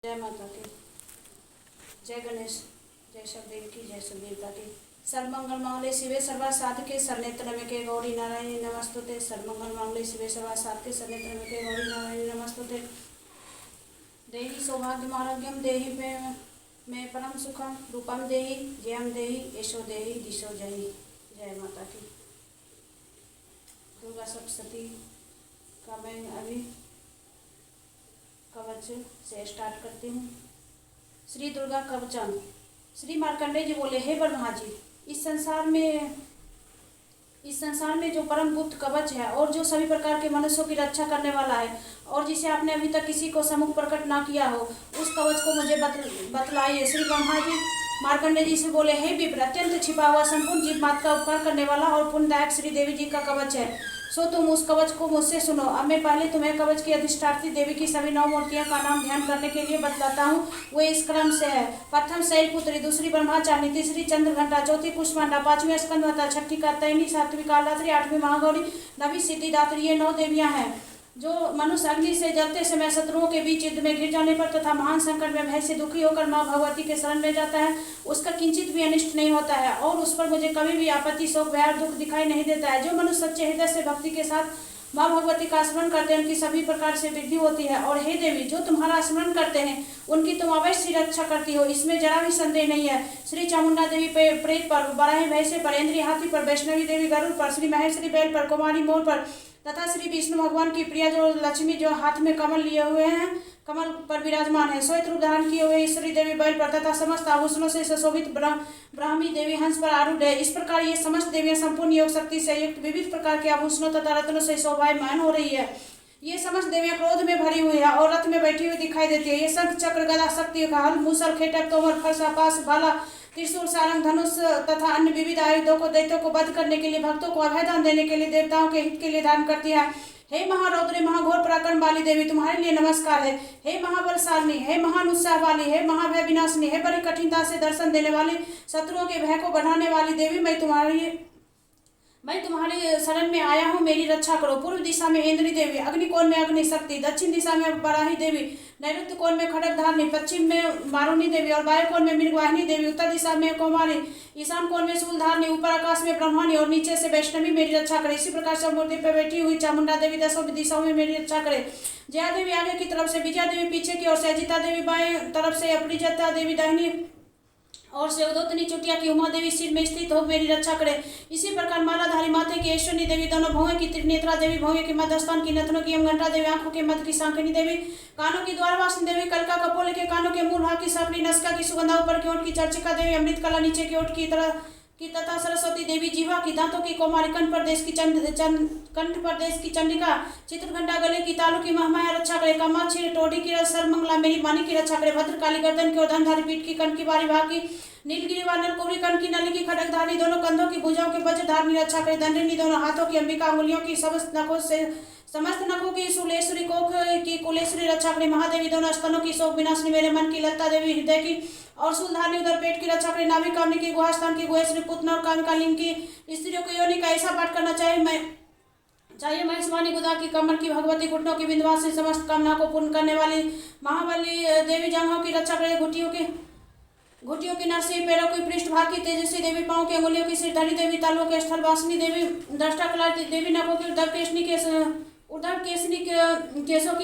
जय माता की, जय गणेश, जय शबदेव की, जय सुदेवता की। सर्वमंगल मांगल्ये शिवे सर्वा साधके शरण्ये त्र्यंबके गौरी नारायणी नमस्तुते। सर्वमंगल मांगल्ये शिवे सर्वा साधके शरण्ये त्र्यंबके गौरी नारायणी नमस्तुते। देहि सौभाग्यम आरोग्यम देहि मे परम सुखम रूपम देहि जयम देहि यशो देहि दिशो जहि। जय माता की। दुर्गा सप्तशती का मैं अभी कवच से स्टार्ट करती हूँ। श्री दुर्गा कवचम। श्री मार्कंडेय जी बोले, हे ब्रह्मा जी, इस संसार में जो परम गुप्त कवच है और जो सभी प्रकार के मनुष्यों की रक्षा करने वाला है और जिसे आपने अभी तक किसी को सम्मुख प्रकट ना किया हो, उस कवच को मुझे बतलाइए। श्री ब्रह्मा जी मार्कंडेय जी से बोले, हे विप्र, अत्यंत छिपा हुआ संपूर्ण जीव मात का उपकार करने वाला और पुण्यदायक श्री देवी जी का कवच है, सो तुम उस कवच को मुझसे सुनो। अब मैं पहले तुम्हें कवच की अधिष्ठात्री देवी की सभी 9 मूर्तियों का नाम ध्यान करने के लिए बतलाता हूँ। वे इस क्रम से है। प्रथम शैलपुत्री, दूसरी ब्रह्मचारिणी, तीसरी चंद्रघंटा, चौथी कुष्मांडा, पांचवी स्कंदमाता, छठी कात्यायनी, सातवीं कालरात्रि, आठवीं महागौरी, नवीं सिद्धिदात्री। ये 9 देवियां हैं जो मनुष्य अग्नि से जलते समय शत्रुओं के बीच युद्ध में घिर जाने पर तथा महान संकट में भय से दुखी होकर मां भगवती के शरण में जाता है, उसका किंचित भी अनिष्ट नहीं होता है और उस पर मुझे कभी भी आपत्ति, शोक, भय और दुख दिखाई नहीं देता है। जो मनुष्य सच्चे हृदय से भक्ति के साथ मां भगवती का स्मरण करते हैं, उनकी सभी प्रकार से वृद्धि होती है। और हे देवी, जो तुम्हारा स्मरण करते हैं उनकी तुम अवश्य रक्षा करती हो, इसमें जरा भी संदेह नहीं है। श्री चामुंडा देवी प्रेत पर, बराही भैंसे पर, इंद्रिय हाथी पर, वैष्णवी देवी गरुड़ पर, श्री महेश्वरी बैल पर, कुमारी मोर पर तथा श्री विष्णु भगवान की प्रिया जो लक्ष्मी जो हाथ में कमल लिए हुए हैं, कमल पर विराजमान है, श्वेत रूप धारण किए हुए ईश्वरी देवी बैल पर तथा समस्त आभूषणों से सुशोभित ब्राह्मी देवी हंस पर आरूढ़ है। इस प्रकार ये समस्त देवियां संपूर्ण योग शक्ति से युक्त विविध प्रकार के आभूषणों तथा रत्नों से शोभायमान हो रही है। ये समस्त देवियां क्रोध में भरी हुई है और रथ में बैठी हुई दिखाई देती है। ये शंख, चक्र, गदा, शक्ति, हल, मूसल, खेटक, तोमर, फरसा, पास, भाला, त्रिशूल, सारंग, धनुष तथा अन्य विविध आयुधों को दैत्यों को वध करने के लिए, भक्तों को अभयदान देने के लिए, देवताओं के हित के लिए धारण करती है। हे महारौद्री, महाघोर पराक्रम वाली देवी, तुम्हारे लिए नमस्कार है। हे महाबलशालिनी, हे महान उत्साह वाली, हे महाभय विनाशिनी, हे बड़ी कठिनता से दर्शन देने वाली, शत्रुओं के भय को बढ़ाने वाली देवी, मैं तुम्हारी शरण में आया हूँ, मेरी रक्षा करो। पूर्व दिशा में इंद्री देवी, अग्निकोण में अग्नि शक्ति, दक्षिण दिशा में बराही देवी, नैऋत्य कोण में खड़क धारणी, पश्चिम में वारुणी देवी और वायु कोण में मृगवाहिनी देवी, उत्तर दिशा में कौमारी, ईशान कोण में शूलधारणी, ऊपर आकाश में ब्रह्माणी और नीचे से वैष्णवी मेरी रक्षा करे। इसी प्रकार से मूर्ति पर बैठी हुई चामुंडा देवी 10 दिशाओं में मेरी रक्षा करे। जया देवी आगे की तरफ से, विजया देवी पीछे की ओर से, अजिता देवी बाएं तरफ से, अपरिजता देवी दाहिनी और से, उदोतनी चुटिया की उमा देवी सिर में स्थित हो मेरी रक्षा करे। इसी प्रकार मालाधारी माथे की ऐश्वर्य देवी, दोनों भौवें की त्रिनेत्रा देवी, भौवें के मध्यस्थान की नथनों की यमघंटा देवी, आंखों के मध्य की सांकनी देवी, कानों की द्वारवासिनी देवी, कलका कपोल के कानों के मूल भाग की सांकनी, नस्का की सुगंधा, ऊपर की ओट की चर्चिका देवी, अमृत कला नीचे की ओट की तथा सरस्वती देवी, जीवा की, दांतों की कौमारी, कंठ प्रदेश की चंडिका, चित्रघंटा, गले की तालु की महामाया रक्षा करे। कामाक्षी, टोडी की सर्वमंगला मेरी वाणी की रक्षा करे। भद्रकाली, गर्दन की, धनधारी पीठ की, कंठ की, बारी भाग की, नीलगिरी व नलकुबरी, कंठ की, नली की, खड़कधारी, दोनों कंधों की, भुजाओं के वज्रधारणी रक्षा करे। दंडिनी, दोनों हाथों की, अंबिका, अंगुलियों की, समस्त नखों की, शूलेश्वरी, कोख की, कुलेश्वरी रक्षा करे। महादेवी, दोनों स्तनों की, शोक विनाशिनी, मेरे मन की, लता देवी, हृदय की और शूलधारणी, उधर पेट की रक्षा करे। नाभि कामनी की, गुहास्थान की, गुहेश्वरी, पुतना और कामिका लिंग की, स्त्रियों को योनि का ऐसा पाठ करना चाहिए महेशवाणी, गुदा की, कमर की, भगवती, घुटनों की, विंध्यवासिनी, समस्त कामना को पूर्ण करने वाली महाबली देवी, जांघों की रक्षा करे। घुटियों की, नरसिंह, पैरों की, पृष्ठभाग की, तेजस्वी देवी, पांव की, अंगुलियों की, सिरधरी देवी, तालुओं के, स्थलवासिनी देवी, दृष्टा कला देवी, नखों की, उद्धव केसनी केशों की, केशों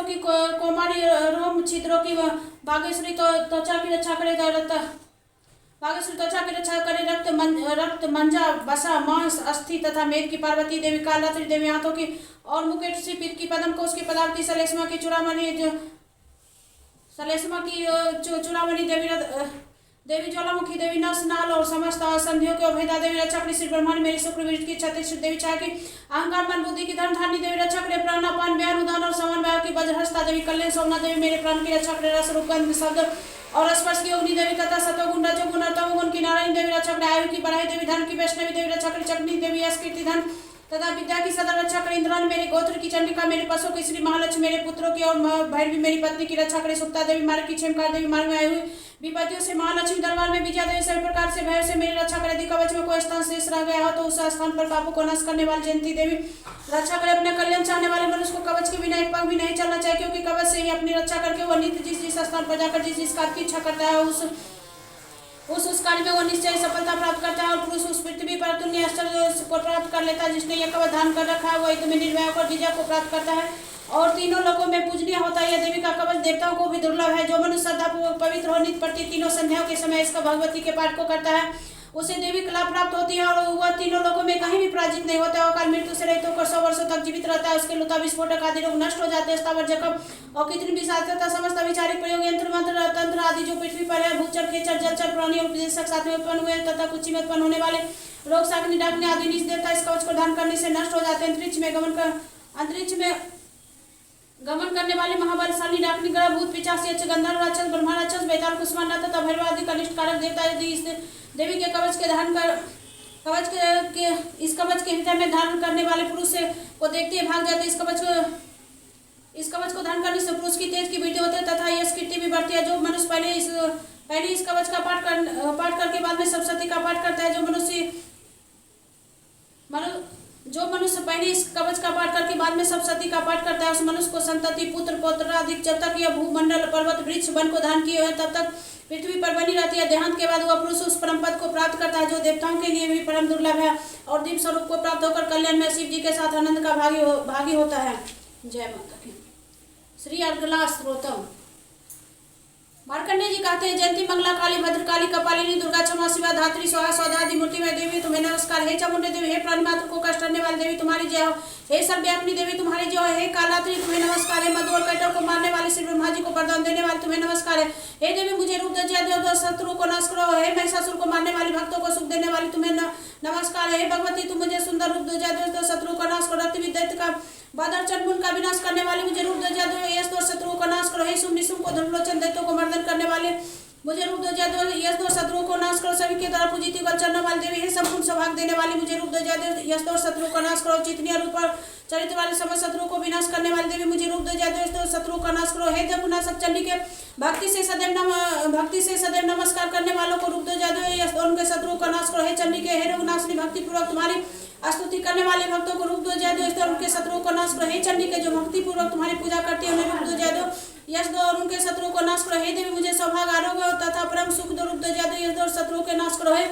की, कोमारी, रोम छिद्रों की, भागेश्वरी, त्वचा की रक्षा करे। भागेश्वरी त्वचा की रक्षा करे। रक्त मंजा, बसा, मांस, अस्थि तथा मेघ की, पार्वती देवी, कालरात्रि देवी, हाथों की और मुकेट सी, पीठ की, पदम कोष की, पदार्थी, सलेस्मा की, चूड़ामणि देवी, ज्वालामुखी देवी, नस, नाल और समस्त संधियों के अभेदा देवी रक्षा करे। श्री ब्रह्मांड मेरी शुक्र वीर की, छत्तीस देवी छाया की, अहंकार मन बुद्धि की, धन धारणी देवी रक्षा करे। प्राणापान, व्यान, उदान और समान वायु की, वज्रहस्ता देवी, कल्याण सोमना देवी मेरे प्राण की रक्षा करे। रस, रूप, गंध, शब्द और स्पर्श की अग्नि देवी तथा सतोगुण, रजोगुण और तमोगुण की नारायणी देवी रक्षा करे। आयु की, बढ़ाई देवी, धन की, वैष्णवी देवी रक्षा करे। चक्नी देवी, यश, कीर्ति, धन तथा विद्या की सदा रक्षा करे। इंद्रान मेरे गोत्र की, चंडिका मेरे पशु की, श्री महालक्ष्मी मेरे पुत्रों की और भैरवी मेरी पत्नी की रक्षा करे। सुप्ता देवी मार्ग की, क्षेमकार देवी मार्ग में आई हुई विपत्तियों से, महालक्ष्मी दरबार में विजया देवी सभी प्रकार से भय से मेरी रक्षा करे। यदि कवच में कोई स्थान शेष रह गया हो तो उस स्थान पर पापों को नष्ट करने वाली जयंती देवी रक्षा करे। अपने कल्याण चाहने वाले मनुष्य को पांव भी नहीं चलना चाहिए, क्योंकि कवच से ही अपनी रक्षा करके वो नित्य जिस जिस स्थान पर जाकर जिस जिस कार्य की इच्छा करता है उस कार्य में वो निश्चय सफलता प्राप्त करता है और पुरुष उस पृथ्वी पर तुल्य आश्चर्य को प्राप्त कर लेता है। जिसने यह कवच धारण कर रखा है वो एकदम निर्भय होकर विजय को प्राप्त करता है और तीनों लोकों में पूजनीय होता है। यह देवी का कवच देवताओं को भी दुर्लभ है। जो मनुष्य श्रद्धापूर्वक पवित्र हो नित्य प्रति तीनों संध्याओं के समय इसका भगवती के पाठ को करता है उसे देवी कला प्राप्त होती है और वह तीनों लोगों में कहीं भी पराजित नहीं होता। अकाल मृत्यु से रहित होकर 100 वर्षों तक जीवित रहता है। उसके लुता विस्फोटक आदि रोग नष्ट हो जाते हैं। स्थावर जखम और कितनी भी साध्यता समस्त अविचारिक प्रयोग यंत्र मंत्र तंत्र आदि जो पृथ्वी पर है भूचर खेचर जलचर प्राणी और उपदेशक साथ में उत्पन्न हुए तथा कुछ में उत्पन्न होने वाले रोग शाकनी डाकने आदि निज देवता इस कवच को धारण करने से नष्ट हो जाते हैं। अंतरिक्ष में गमन करने वाले महाबलशाली डाकनी ग्रह भूत पिचासी यक्ष गंधर्व राक्षस ब्रह्मा राक्षस बेताल कुष्मांडा तथा भैरव आदि कनिष्ठ कारक देवता यदि इस देवी के कवच के धारण कर इस कवच के हृदय में धारण करने वाले पुरुष से को देखते ही भाग जाते। इस कवच को धारण करने से पुरुष की तेज की वृद्धि होती है तथा यश कीर्ति भी बढ़ती है। जो मनुष्य पहले इस कवच का पाठ करके बाद में सप्तशती का पाठ करता है जो मनुष्य पहले इस कवच का पाठ करके बाद में सप्तशती का पाठ करता है उस मनुष्य को संतति पुत्र पौत्र अधिक जब तक यह भूमंडल पर्वत वृक्ष वन को धारण किए हुए तब तक पृथ्वी पर बनी रहती है। देहांत के बाद वह पुरुष उस परम पद को प्राप्त करता है जो देवताओं के लिए भी परम दुर्लभ है और दिव्य स्वरूप को प्राप्त होकर कल्याण में शिव जी के साथ आनंद का भागी होता है। जय माता की। श्री अर्गला स्त्रोतम। मार्कंडेय जी कहते हैं जयंती मंगला काली भद्रकाली कपालिनी दुर्गा क्षमा शिवा धात्री स्वाहा सौदादि मूर्ति में देवी तुम्हें नमस्कार। हे चामुंडे देवी हे प्राणी मात्र को कष्ट करने वाली देवी तुम्हारी जय हो। हे सर्वव्यापिनी देवी तुम्हारी जय हो। हे कालात्री तुम्हें नमस्कार है। मधु और कैटोर को मारने वाले श्री ब्रह्मा जी को वरदान देने वाले तुम्हें नमस्कार है। हे देवी मुझे रूप दो शत्रु को नाश करो। हे महिषासुर को मारने वाली भक्तों को सुख देने वाली तुम्हें नमस्कार है। हे भगवती तुम मुझे सुंदर रूप दो शत्रु को नाश करो। रक्ति दैत्य का बादर चंडमुंड का विनाश करने वाले मुझे रूप दो यश दो शत्रुओं का नाश करो। हे शुभ निशुम को धनुलोचन दैत्यों को मर्दन करने वाले मुझे रूप दो यश दो शत्रुओं को नाश करो। सभी के द्वारा पूजित चरणों वाली देवी हे संपूर्ण सौभाग्य देने वाली मुझे रूप दो यश दो शत्रुओं का नाश करो। चितनिया रूप पर चरित्र वाले समस्त शत्रुओं को विनाश करने वाली देवी मुझे रूप दो यश दो शत्रुओं का नाश करो। हे देवपुनाशक चंडी के भक्ति से सदैव नमस्कार करने वालों को रूप दो यश दो उनके शत्रुओं का नाश करो। हे चंडी के हे रोगनाशनी भक्ति पूर्वक तुम्हारी स्तुति करने वाले भक्तों को रूप दो उनके शत्रुओं को नाश करो। हे चंडी के जो भक्ति पूर्वक तुम्हारी पूजा करती है उन्हें रूप दो यश दो और उनके शत्रुओं को नाश करो। हे देवी मुझे सौभाग्य आरोग्य तथा परम सुख दो रूप दो यश दो शत्रुओं के नाश करो। हे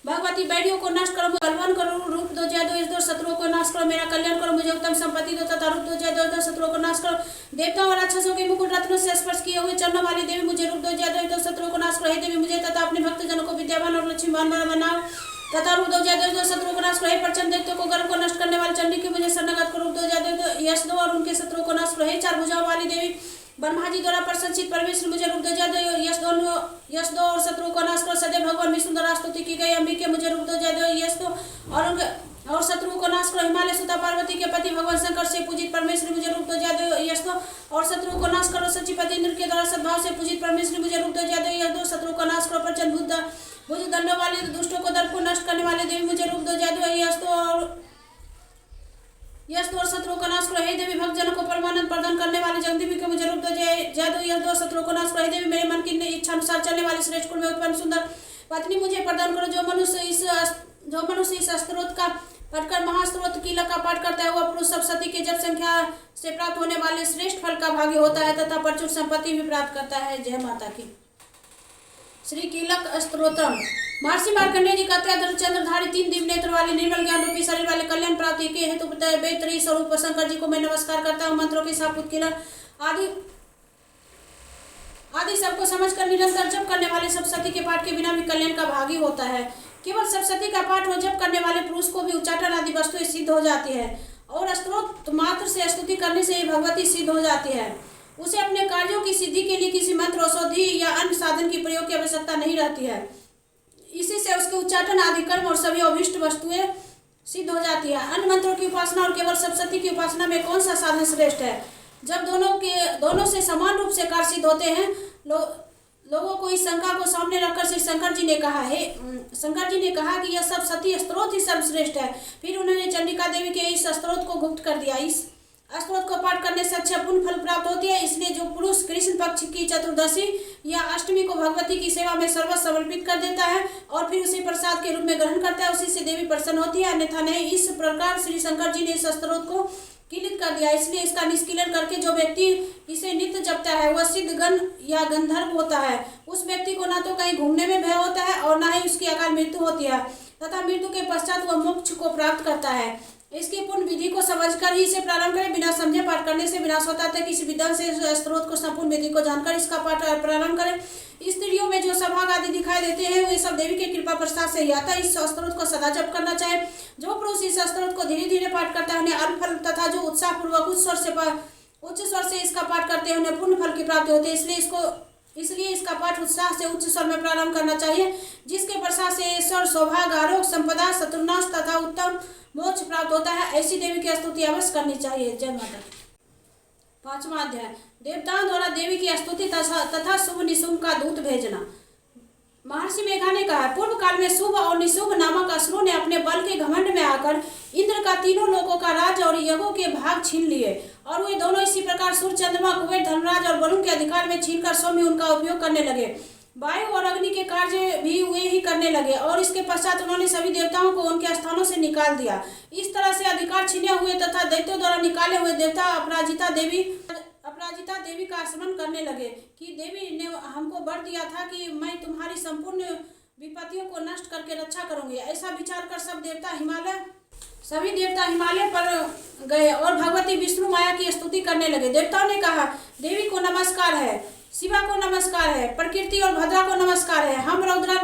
भगवती बैरियों को नष्ट करो बलवान करो रूप दो यश दो शत्रुओं को नाश करो। मेरा कल्याण करो मुझे उत्तम संपत्ति दो तथा रूप दो शत्रुओं को नाश करो। देवताओं और राक्षसों के मुकुट रत्नों से स्पर्श किए हुए चरणों वाली देवी मुझे रूप दो शत्रुओं को नाश करो। हे देवी मुझे तथा अपने भक्तजनों को विद्यावान और लक्ष्मीवान बनाओ तथा रूप दो शत्रुओं को नाश करो। हे प्रचंड दैत्यों को गर्भ को नष्ट करने वाले चंडी के मुझे शरणागत करो। रूप दो यश दो और उनके शत्रुओं को नाश करो। हे चार भुजाओं वाली देवी ब्रह्मा जी द्वारा प्रशंसित परमेश्वर मुझे रूप दो यश दो और शत्रुओं को नाश करो। सदैव भगवान विष्णु द्वारा स्तुति की गई अंबिके मुझे रूप दो यश दो और शत्रुओं को नाश करो। हिमालय सुता पार्वती के पति भगवान शंकर से पूजित परमेश्वर मुझे रूप दो यश दो और शत्रुओं को नाश करो। सचिपति इंद्र के द्वारा सद्भाव से पूजित परमेश्वर मुझे रूप दो यश दो शत्रुओं को नाश करो। प्रचंड भुज दंडों वाले दुष्टों को दर्प को नष्ट करने वाले देवी मुझे रूप दो यश दो और शत्रुओं का नाश करो। हे देवी भक्तजनों को परमानंद प्रदान करने वाले जगदीवी के मुझे रूप दो यश दो शत्रुओं को नाश करो। हे देवी मेरे मन की इच्छा अनुसार चलने वाले श्रेष्ठ कुल में उत्पन्न सुंदर पत्नी मुझे प्रदान करो। जो मनुष्य इस स्त्रोत का पढ़कर महास्त्रोत कीलक का पाठ करता है वह पुरुष सप्तशती के जप संख्या से प्राप्त होने वाले श्रेष्ठ फल का भागी होता है तथा प्रचुर संपत्ति भी प्राप्त करता है। जय माता की। श्री कीलक स्तोत्रम। महर्षि मार्कंडेय जी कहते हैं चंद्रधारी तीन दिव्य नेत्र वाले निर्मल ज्ञान रूपी शरीर वाले कल्याण प्राप्ति के हेतु बेहतरी स्वरूप शंकर जी को मैं नमस्कार करता हूँ। मंत्रों के सापुत कीलक आदि सबको समझकर निरंतर जप करने वाले सप्तशती के पाठ के बिना भी कल्याण का भागी होता है। केवल सप्तशती का पाठ हो जप करने वाले पुरुष को भी उच्चाटन आदि वस्तुएं सिद्ध हो जाती है और स्तोत्र मात्र से स्तुति करने से भगवती सिद्ध हो जाती है। उसे अपने कार्यों की सिद्धि के लिए किसी मंत्र औषधि या अन्य साधन की प्रयोग की आवश्यकता नहीं रहती है। इसी से उसके उच्चाटन आदि कर्म और सभी अभिष्ट वस्तुएं सिद्ध हो जाती है। अन्य मंत्रों की उपासना और केवल सप्तशती की उपासना में कौन सा साधन श्रेष्ठ है? जब दोनों से समान रूप से कार्य सिद्ध होते हैं। लोगों को इस शंका को सामने रखकर श्री शंकर जी ने कहा कि यह सब सती स्त्रोत ही सर्वश्रेष्ठ है। फिर उन्होंने चंडिका देवी के इस स्त्रोत को गुप्त कर दिया। इस स्त्रोत को पाठ करने से अच्छा पुण्य फल प्राप्त होती है। इसलिए जो पुरुष कृष्ण पक्ष की चतुर्दशी या अष्टमी को भगवती की सेवा में सर्वस्व समर्पित कर देता है और फिर उसे प्रसाद के रूप में ग्रहण करता है उसी से देवी प्रसन्न होती है, अन्यथा नहीं। इस प्रकार श्री शंकर जी ने इस स्त्रोत को किलित कर दिया। इसलिए इसका निष्क्रियण करके जो व्यक्ति इसे नित्य जपता है वह सिद्ध गण या गंधर्व होता है। उस व्यक्ति को ना तो कहीं घूमने में भय होता है और ना ही उसकी अकाल मृत्यु होती है तथा मृत्यु के पश्चात वह मोक्ष को प्राप्त करता है। इसकी पूर्ण विधि को समझकर ही इसे प्रारंभ करें। बिना समझे पाठ करने से विनाश होता है। किसी विद्वान से स्त्रोत को संपूर्ण विधि को जानकर इसका पाठ प्रारंभ करें। स्त्रियों में जो सभाग आदि दिखाई देते हैं वे सब देवी की कृपा प्रसाद से ही आता है। इस स्त्रोत को सदा जप करना चाहिए। जो पुरुष इस स्त्रोत को धीरे धीरे पाठ करता है उन्हें अल्प फल तथा जो उत्साह पूर्वक उच्च स्वर से इसका पाठ करते हैं उन्हें पूर्ण फल की प्राप्ति होती है। इसलिए इसका पाठ उत्साह से उच्च स्वर में प्रारंभ करना चाहिए, जिसके प्रसाद से ईश्वर सौभाग्य आरोग्य संपदा शत्रुनाश तथा उत्तम मोक्ष प्राप्त होता है। ऐसी देवी की स्तुति अवश्य करनी चाहिए। जय माता दी। 5वां अध्याय देवताओं द्वारा देवी की स्तुति तथा शुभ निशुभ का दूत भेजना। महर्षि मेघा ने कहा, पूर्व काल में शुभ और निशुभ नामक असुरों ने अपने बल के घमंड में आकर इंद्र का तीनों लोकों का राज और यज्ञों के भाग छीन लिए और वे दोनों इसी प्रकार सूर्य चंद्रमा कुबेर धर्मराज और वरुण के अधिकार में छीनकर स्वयं उनका उपयोग करने लगे। वायु और अग्नि के कार्य भी वे ही करने लगे और इसके पश्चात उन्होंने सभी देवताओं को उनके स्थानों से निकाल दिया। इस तरह से अधिकार छीने हुए तथा दैत्यों द्वारा निकाले हुए देवता अपराजिता देवी का स्मरण करने लगे कि देवी ने हमको वर दिया था कि मैं तुम्हारी संपूर्ण विपत्तियों को नष्ट करके रक्षा करूंगी। ऐसा विचार कर सभी देवता हिमालय पर गए और भगवती विष्णु माया की स्तुति करने लगे। देवताओं ने कहा, देवी को नमस्कार है, शिवा को नमस्कार है, प्रकृति और भद्रा को नमस्कार है। हम रौद्रा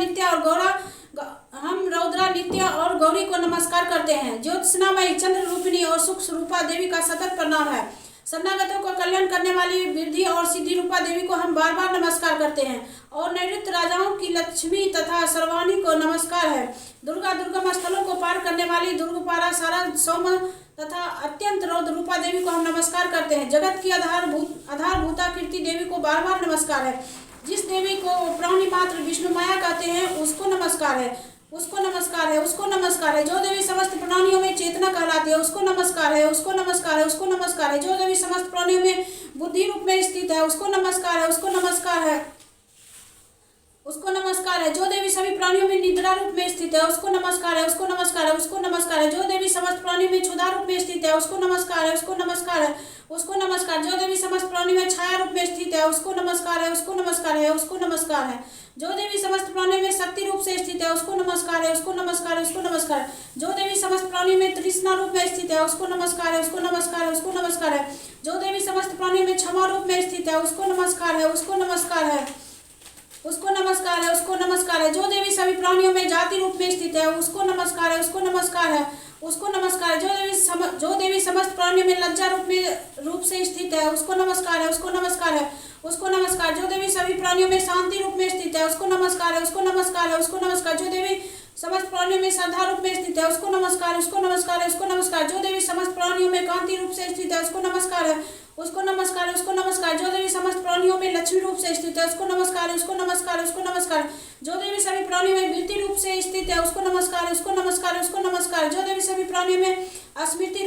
नित्य और गौरी को नमस्कार करते हैं। ज्योत्सनामयी चंद्र रूपिणी और सुख स्वरूपा देवी का सतत प्रणाम है। शरणागतों को कल्याण करने वाली वृद्धि और सिद्धि रूपा देवी को हम बार बार नमस्कार करते हैं और नैऋत्य राजाओं की लक्ष्मी तथा सर्वाणी को नमस्कार है। दुर्गा दुर्गम स्थलों को पार करने वाली दुर्गपाला सारा सौम तथा अत्यंत रौद्र रूपा देवी को हम नमस्कार करते हैं। जगत की आधारभूता कीर्ति देवी को बार बार नमस्कार है। जिस देवी को प्राणी मात्र विष्णु माया कहते हैं उसको नमस्कार है, उसको नमस्कार है, उसको नमस्कार है। जो देवी समस्त प्राणियों में चेतना कहलाती है उसको नमस्कार है, उसको नमस्कार है, उसको नमस्कार है। जो देवी समस्त प्राणियों में बुद्धि रूप में स्थित है उसको नमस्कार है, उसको नमस्कार है, उसको नमस्कार है। जो देवी सभी प्राणियों में निद्रा रूप में स्थित है उसको नमस्कार है, उसको नमस्कार है, उसको नमस्कार है। जो देवी समस्त प्राणियों में क्षुधा रूप में स्थित है उसको नमस्कार है, उसको नमस्कार है, उसको नमस्कार। जो देवी समस्त प्राणियों में छाया रूप में स्थित है उसको नमस्कार है, उसको नमस्कार है, उसको नमस्कार है। जो देवी समस्त प्राणियों में शक्ति रूप से स्थित है उसको नमस्कार है, उसको नमस्कार है, उसको नमस्कार है। जो देवी समस्त प्राणियों में तृष्णा रूप में स्थित है उसको नमस्कार है, उसको नमस्कार है, उसको नमस्कार है। जो देवी समस्त प्राणियों में क्षमा रूप में स्थित है उसको नमस्कार है, उसको नमस्कार है, उसको नमस्कार है, उसको नमस्कार है। जो देवी सभी प्राणियों में जाति रूप में स्थित है उसको नमस्कार है, उसको नमस्कार है, उसको नमस्कार है। जो देवी समस्त प्राणियों में लज्जा रूप से स्थित है उसको नमस्कार है, उसको नमस्कार है, उसको नमस्कार। जो देवी सभी प्राणियों में शांति रूप में स्थित है उसको नमस्कार है, उसको नमस्कार है, उसको नमस्कार। जो देवी समस्त प्राणियों में श्रद्धा रूप में स्थित है उसको नमस्कार है, उसको नमस्कार है, उसको नमस्कार। जो देवी समस्त प्राणियों में कांति रूप से स्थित है उसको नमस्कार है, उसको नमस्कार है, उसको नमस्कार। जो देवी समस्त प्राणियों में लक्ष्मी रूप से स्थित है उसको नमस्कार है, उसको नमस्कार है, उसको नमस्कार। जो देवी सभी प्राणियों में वृत्ति रूप से स्थित है उसको नमस्कार है, उसको नमस्कार है, उसको नमस्कार। जो देवी सभी प्राणियों में स्मृति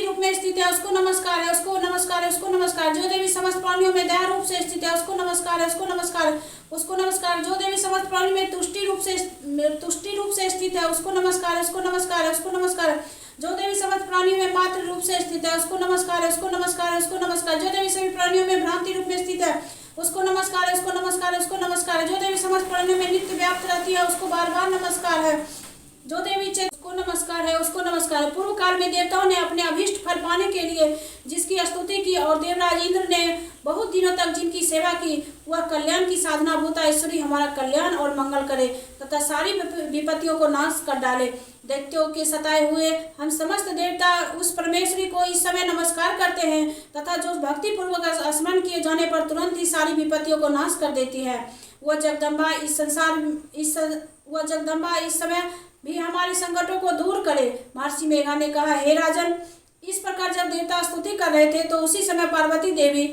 रूप में स्थित है उसको नमस्कार है, उसको नमस्कार है, उसको नमस्कार। जो देवी समस्त प्राणियों में दया रूप से स्थित है उसको नमस्कार है, उसको नमस्कार, उसको नमस्कार। जो देवी समस्त प्राणियों में तुष्टि रूप से स्थित है उसको नमस्कार है, उसको नमस्कार है, उसको नमस्कार। जो देवी समस्त प्राणियों में मात्र रूप से स्थित है उसको नमस्कार है, उसको नमस्कार है, उसको नमस्कार। जो देवी सभी प्राणियों में भ्रांति रूप में स्थित है उसको नमस्कार है, उसको नमस्कार है, उसको नमस्कार। जो देवी समस्त प्राणियों में नित्य व्याप्त रहती है उसको बार बार नमस्कार है। जो देवी उसको नमस्कार है, उसको नमस्कार है। पूर्व काल में देवताओं ने अपने अभीष्ट फल पाने के लिए जिसकी स्तुति की और देवराज इंद्र ने बहुत दिनों तक जिनकी सेवा की वह कल्याण की साधना भूता ईश्वरी हमारा कल्याण और मंगल करे तथा सारी विपत्तियों को नाश कर डाले। दैत्यों के सताए हुए हम समस्त देवता उस परमेश्वरी को इस समय नमस्कार करते हैं तथा जो भक्ति पूर्वक स्मरण किए जाने पर तुरंत ही सारी विपत्तियों को नाश कर देती है। वह जगदम्बा इस समय भी हमारे संकटों को दूर करे। महर्षि मेघा ने कहा, हे राजन, इस प्रकार जब देवता स्तुति कर रहे थे तो उसी समय पार्वती देवी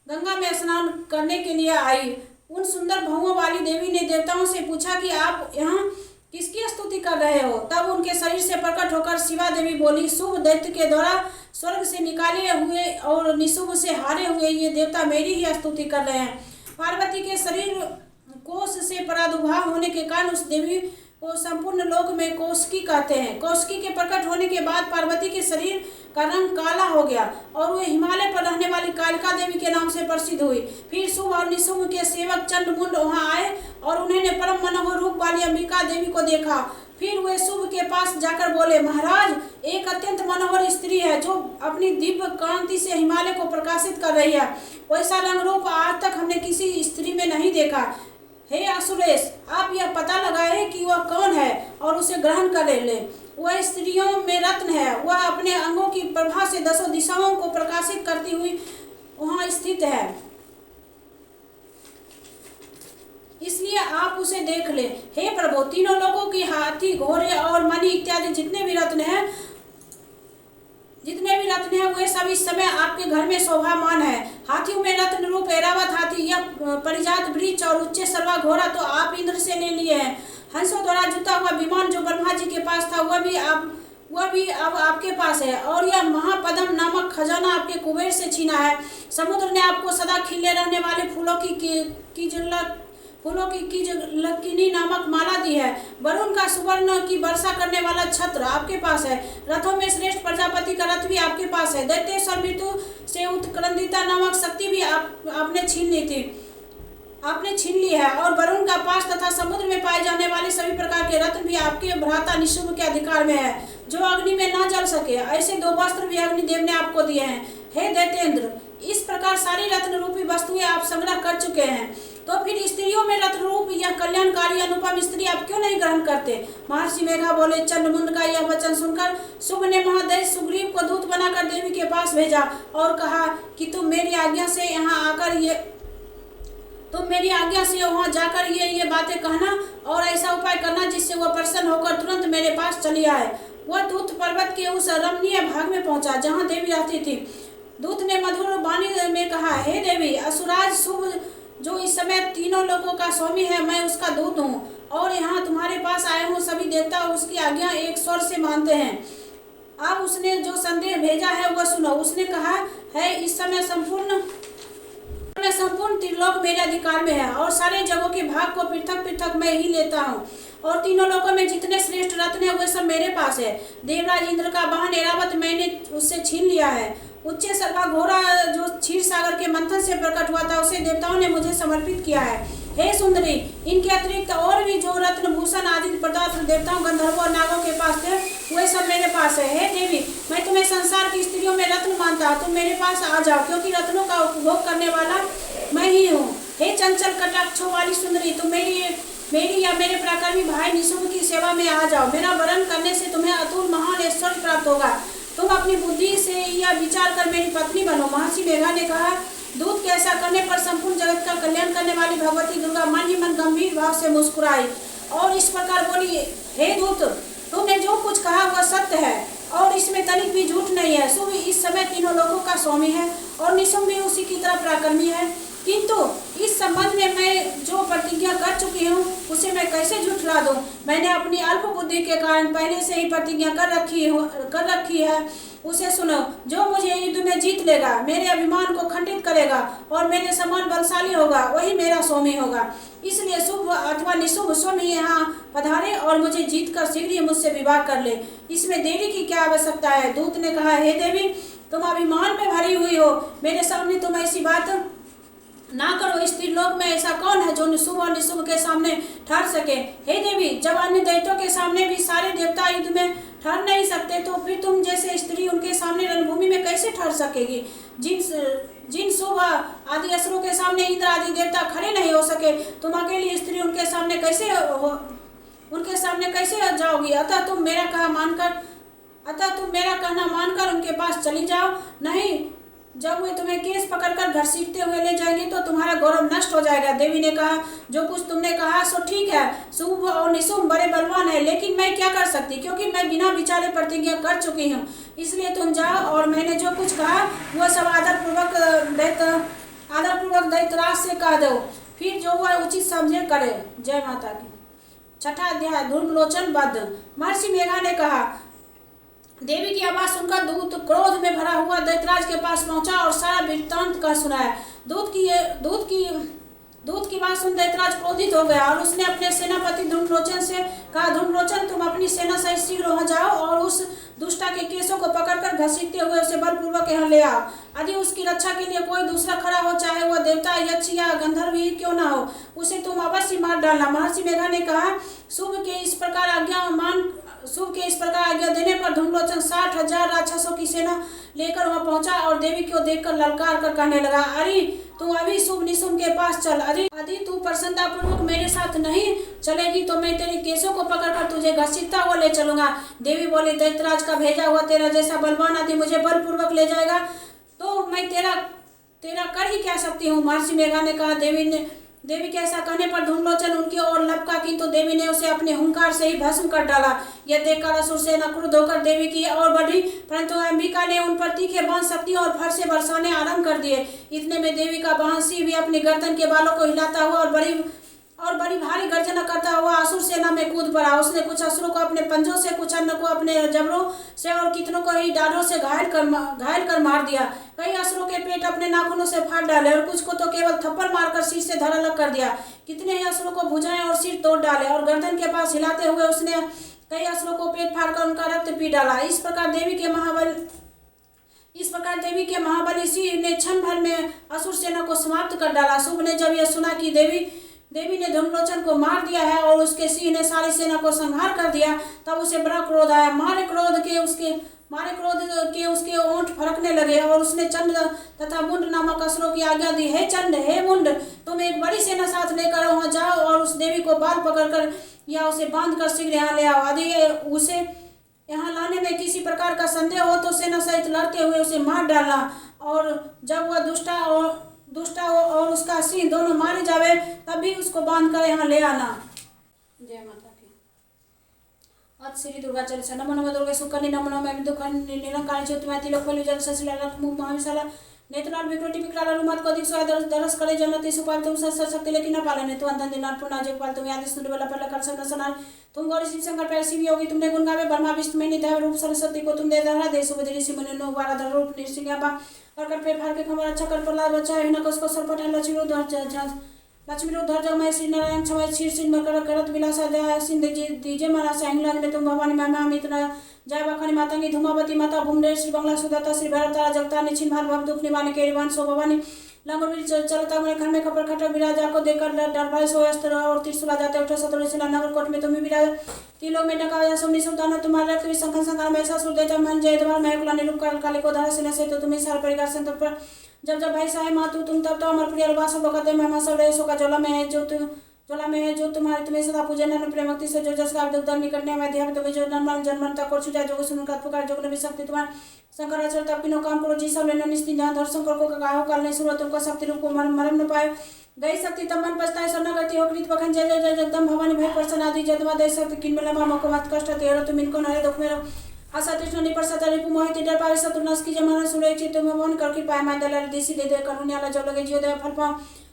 गंगा में स्नान करने के लिए आई। उन सुंदर भौहों वाली देवी ने देवताओं से पूछा कि आप यहाँ किसकी स्तुति कर रहे हो। तब उनके शरीर से प्रकट होकर शिवा देवी बोली, शुभ दैत्य के द्वारा स्वर्ग से निकाले हुए और निशुभ से हारे हुए ये देवता मेरी ही स्तुति कर रहे हैं। पार्वती के शरीर कोष से प्रादुर्भाव होने के कारण उस देवी को संपूर्ण लोक में कौशिकी कहते हैं। कौशिकी के प्रकट होने के बाद पार्वती के शरीर का रंग काला हो गया और वे हिमालय पर रहने वाली कालिका देवी के नाम से प्रसिद्ध हुई। फिर शुभ और निशुम्भ के सेवक चंडमुंड वहां आए और उन्होंने परम मनोहर रूप वाली अंबिका देवी को देखा। फिर वे शुभ के पास जाकर बोले, महाराज, एक अत्यंत मनोहर स्त्री है जो अपनी दिव्य कांति से हिमालय को प्रकाशित कर रही है। वैसा रंग रूप आज तक हमने किसी स्त्री में नहीं देखा। हे असुरेश, आप यह पता लगाए कि वह कौन है और उसे ग्रहण कर ले। वह स्त्रियों में रत्न है। वह अपने अंगों की प्रभा से 10 दिशाओं को प्रकाशित करती हुई वहां स्थित है, इसलिए आप उसे देख ले। हे प्रभु, तीनों लोगों की हाथी, घोड़े और मणि इत्यादि जितने भी रत्न हैं वे सब इस समय आपके घर में शोभामान है। हाथियों में रत्न रूप ऐरावत हाथी, यह परिजात वृक्ष और उच्च सर्वा घोड़ा तो आप इंद्र से ले लिए हैं। हंसों द्वारा जुता हुआ विमान जो ब्रह्मा जी के पास था वह भी अब आपके पास है। और यह महापद्म नामक खजाना आपके कुबेर से छीना है। समुद्र ने आपको सदा खिले रहने वाले फूलों की लकिनी नामक माला दी है। वरुण का सुवर्ण की वर्षा करने वाला छत्र आपके पास है। रथों में श्रेष्ठ प्रजापति का रथ भी आपके पास है। दैत्येश्वर मृत्यु से उत्क्रंदिता नामक शक्ति भी आपने छीन ली है। और वरुण का पास तथा समुद्र में पाए जाने वाले सभी प्रकार के रत्न भी आपके भ्राता निशुम्भ के अधिकार में है, जो अग्नि में न जल सके। ऐसे 2 वस्त्र भी अग्निदेव ने आपको दिए हैं। हे दैत्येंद्र, इस प्रकार सारी रत्न रूपी वस्तुएं आप संग्रह कर चुके हैं, तो फिर स्त्रियों में रत्न रूप यह कल्याणकारी अनुपम स्त्री आप क्यों नहीं ग्रहण करते? महर्षि मेघा बोले, चंडमुंड का यह वचन सुनकर शुभ ने महादेव सुग्रीव को दूत बनाकर देवी के पास भेजा और कहा कि तुम मेरी आज्ञा से वहां जाकर ये बातें कहना और ऐसा उपाय करना जिससे वह प्रसन्न होकर तुरंत मेरे पास चली आए। वह दूत पर्वत के उस रमणीय भाग में पहुंचा जहां देवी रहती थी। दूत ने मधुर वाणी में कहा, हे देवी, असुराज शुभ जो इस समय तीनों लोगों का स्वामी है, मैं उसका दूत हूँ और यहाँ तुम्हारे पास आए हूँ। सभी देवता उसकी आज्ञा एक स्वर से मानते हैं। अब उसने जो संदेश भेजा है वह सुनो। उसने कहा है, इस समय संपूर्ण त्रिलोक मेरे अधिकार में है और सारे जगहों के भाग को पृथक पृथक मैं ही लेता हूँ। और तीनों लोकों में जितने श्रेष्ठ रत्न है वे सब मेरे पास है। देवराज इंद्र का वाहन ऐरावत मैंने उससे छीन लिया है। उच्च सर्वा घोड़ा जो क्षीर सागर के मंथन से प्रकट हुआ था उसे देवताओं ने मुझे समर्पित किया है। हे सुंदरी, इनके अतिरिक्त और भी जो रत्न भूषण आदि पदार्थ देवताओं, गंधर्वों और नागों के पास थे वे सब मेरे पास है। हे देवी, मैं तुम्हें संसार की स्त्रियों में रत्न मानता, तुम मेरे पास आ जाओ, क्योंकि रत्नों का उपभोग करने वाला मैं ही हूँ। हे चंचल कटाक्षों वाली सुंदरी, तुम मेरी या मेरे पराक्रमी भाई निशुम्भ की सेवा में आ जाओ। मेरा वरण करने से तुम्हें अतुल महान ऐश्वर्य प्राप्त होगा। तुम अपनी बुद्धि से यह विचार कर मेरी पत्नी बनो। महर्षि मेघा ने कहा, दूत के ऐसा करने पर संपूर्ण जगत का कल्याण करने वाली भगवती दुर्गा मन ही मन गंभीर भाव से मुस्कुराई और इस प्रकार बोली, हे दूत, तुमने जो कुछ कहा वह सत्य है और इसमें तनिक भी झूठ नहीं है। शुभ इस समय तीनों लोगों का स्वामी है और निशुम्भ भी उसी की तरह पराक्रमी है, किंतु इस संबंध में मैं जो प्रतिज्ञा कर चुकी हूँ उसे मैं कैसे झुठला दूँ? मैंने अपनी अल्प बुद्धि के कारण पहले से ही प्रतिज्ञा कर रखी है। उसे सुनो, जो मुझे युद्ध में जीत लेगा, मेरे अभिमान को खंडित करेगा और मेरे समान बलशाली होगा, वही मेरा स्वामी होगा। इसलिए शुभ अथवा निशुम्भ स्वयं यहाँ पधारे और मुझे जीत कर शीघ्र ही मुझसे विवाह कर ले। इसमें देरी की क्या आवश्यकता है? दूत ने कहा, हे देवी, तुम अभिमान में भरी हुई हो, मेरे सामने तुम ऐसी बात ना करो। इस त्रिलोक में ऐसा कौन है जो शुभ और निशुम्भ के सामने ठहर सके? हे देवी, जब अन्य दैत्यों के सामने भी सारे देवता युद्ध में ठहर नहीं सकते, तो फिर तुम जैसे स्त्री उनके सामने रणभूमि में कैसे ठहर सकेगी? जिन शुभ आदि असुरों के सामने इंद्र आदि देवता खड़े नहीं हो सके, तुम अकेली स्त्री उनके सामने कैसे जाओगी? अतः तुम मेरा कहना मानकर उनके पास चली जाओ। नहीं, जब वे तुम्हें केस पकड़कर घसीटते हुए ले जाएंगे तो तुम्हारा गौरव नष्ट हो जाएगा। देवी ने कहा, जो कुछ तुमने कहा सो ठीक है। शुभ और निशुम्भ बड़े बलवान है, लेकिन मैं क्या कर सकती, क्योंकि मैं बिना विचारे प्रतिज्ञा कर चुकी हूँ। इसलिए तुम जाओ और मैंने जो कुछ कहा वह सब आदरपूर्वक दैत्यराज से कह दो, फिर जो वह उचित समझे करे। जय माता की। 6वां अध्याय, धूम्रलोचन वध। महर्षि मेघा ने कहा, देवी की आवाज सुनकर दूत क्रोध में भरा हुआ दैत्यराज के पास पहुंचा और सारा वृत्तांत कह सुनाया। दूत दूत की बात सुन दैत्यराज क्रोधित हो गया और उसने अपने सेनापति धूम्रलोचन से कहा, धूम्रलोचन, तुम अपनी सेना सहित शीघ्र वहां जाओ और उस दुष्टा के केसों को पकड़कर घसीटते हुए उसे बलपूर्वक यहाँ ले आओ। यदि उसकी रक्षा के लिए कोई दूसरा खड़ा हो, चाहे वह देवता, यक्ष या गंधर्व ही क्यों ना हो, उसे तुम अवश्य मार डालना। महर्षि मेघा ने कहा, शुभ के इस प्रकार आज्ञा देने पर धूम्रलोचन 60,000 राक्षसों की सेना लेकर वहां पहुंचा और देवी को देखकर ललकार कर कहने लगा, अरे तू अभी शुभ निशुंभ के पास चल। यदि तू प्रसन्नता पूर्वक मेरे साथ नहीं चलेगी तो मैं तेरे केसों को पकड़कर तुझे घसीटता हुआ ले चलूंगा। देवी बोली, दैत्यराज का भेजा हुआ तेरा जैसा बलवान आदि मुझे बलपूर्वक ले जाएगा तो मैं तेरा कर ही क्या सकती हूँ। महर्षि मेघा ने कहा, देवी के ऐसा कहने पर धूम्रलोचन उनकी ओर लपका, किंतु देवी ने उसे अपने हुंकार से ही भस्म कर डाला। यह देखकर असुर सेना क्रुद्ध होकर देवी की ओर बढ़ी, परंतु अंबिका ने उन पर तीखे बाण शक्ति और फर से बरसाने आरंभ कर दिए। इतने में देवी का वाहन सिंह भी अपनी गर्दन के बालों को हिलाता हुआ और बड़ी भारी गर्जना करता हुआ असुर सेना में कूद पड़ा। उसने कुछ असुरों को अपने पंजों से, कुछ अन्य को अपने जबड़ों से और कितनों को ही डाढ़ों से घायल कर मार दिया। कई असुरों के पेट अपने नाखूनों से फाड़ डाले और कुछ को तो केवल थप्पड़ मारकर सिर से धड़ अलग कर दिया। कितने ही असुरों को भुजाएं और सिर तोड़ डाले और गर्दन के पास हिलाते हुए उसने कई असुरों को पेट फाड़कर उनका रक्त पी डाला। इस प्रकार देवी के महाबली सिंह ने क्षण भर में असुर सेना को समाप्त कर डाला। शुभ ने जब यह सुना कि देवी ने धूम्रलोचन को मार दिया है और उसके सिंह ने सारी सेना को संहार कर दिया, तब उसे बड़ा क्रोध आया। मारे क्रोध के उसके ओंठ फड़कने लगे और उसने चंड तथा मुंड नामक असुरों की आज्ञा दी, हे चंड, हे मुंड, तुम एक बड़ी सेना साथ लेकर वहां जाओ और उस देवी को बाल पकड़कर या उसे बांधकर शीघ्र यहाँ ले आओ। यदि उसे यहाँ लाने में किसी प्रकार का संदेह हो तो सेना सहित लड़ते हुए उसे मार डालना, और जब वह दुष्टा और उसका सिंह दोनों मारे जावे तब भी उसको बांध कर यहाँ ले आना। जय माता की। अथ श्री दुर्गा चलिसा। नमो नमः दुर्गे सुकन्नी, नमो नमः दुखन्नी निरंकारी ज्योतिमती लोकवली जल सशिला मुख महाविशाला नेत्रलाल विकृति विकराल अनुमत को अधिक सोया दरस करे जनती सुपाल तुम शक्ति लेकिन न पालने तो अंधन दिन पूर्ण जग पाल तुम यादि सुंदर बला पर कर सकना सनार तुम गौरी श्री शंकर पैर शिव योगी तुमने गुण गावे ब्रह्मा विष्णु में निधय रूप सरस्वती को तुम दे धरा दे सुबह ऋषि मुनि नो बाराधर रूप नृसिंह कर पे फार के खबर अच्छा कर प्रहलाद बच्चा हिन कस को सरपट लक्ष्मी उद्धर जग मैं श्री नारायण छवय क्षीर सिंह मकर करत विलासा दया सिंह दीजे मना साहिंग में तुम भवानी महिमा मित्र जय बखानी मातंगी धूमावती माता भूमदेव श्री बंगला सुदाता श्री भरत तारा जगता निछिन भार भव दुख निवाने के रिवान सो भवानी लंगोर चलता मेरे घर में खबर खटर विराजा को देखकर डर भय सो अस्त्र और त्रिशूला जाते उठे सतुर शिला नगर कोट में तुम्हें विराज तीन लोग में डका सोमनी सुल्तान तुम्हारे रक्त संखन संकार में ऐसा सुरदेव मन जय द्वार मैं कुला निरूप काले को धारा सिने से तो तुम्हें सार परिवार से पर जब भाई साहे मातु तुम तब तो अमर प्रिय वास लोकते महिमा सब रेसो का जोला में है जो तुम्हारे तुम्हें सदा पूजन नन प्रेम भक्ति से जो जस का दुख दंड निकटने में ध्यान तो जो नर्मल जन्मता को छुजा जो सुन का पुकार जो ने शक्ति तुम्हारे शंकराचार्य तब किनो काम करो जी सब लेना निस्ति जहाँ धर शंकर को कहा कालने शुरुआत तुमको शक्ति रूप को मरम न पाए गई शक्ति तब मन पछताए सरना करती हो कृत पखन जय जय जय जगदम भवानी भय प्रसन्न आदि जदवा दे शक्ति किन में लमा मको मत कष्ट तेरो तुम इनको नरे दुख में आशा तृष्ण निपरसता रिपु मोहित डर पावे शत्रुनाश की जमाना सुरे चित्त में मन कर कृपा माय दलाल देसी दे दे करुण्याला जो लगे जियो दे फल पाओ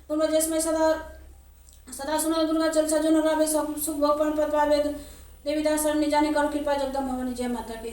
तुम जैसे सदा सुनो दुर्गा चलसा जो नरावे सब सुख भोग पद पावे देवीदास शरण जाने कर कृपा जगदम भवानी। जय माता की।